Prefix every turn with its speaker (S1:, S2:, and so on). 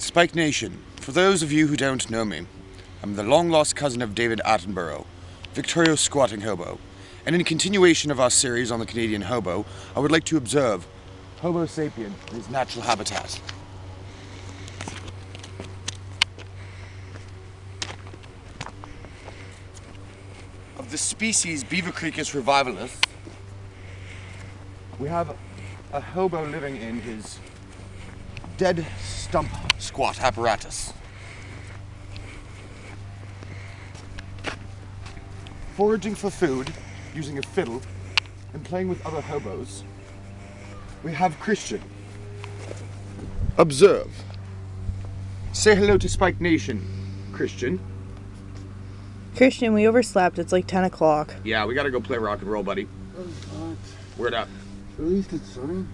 S1: Spike Nation, for those of you who don't know me, I'm the long-lost cousin of David Attenborough, Victorio's squatting hobo. And in continuation of our series on the Canadian hobo, I would like to observe Homo sapien in his natural habitat. Of the species Beavercricus revivalis, we have a hobo living in his dead stump squat apparatus. Foraging for food, using a fiddle, and playing with other hobos, we have Christian. Observe. Say hello to Spike Nation, Christian.
S2: Christian, we overslept. It's like 10 o'clock.
S1: Yeah, we gotta go play rock and roll, buddy.
S3: Oh, God.
S1: Word up.
S3: At least it's sunny.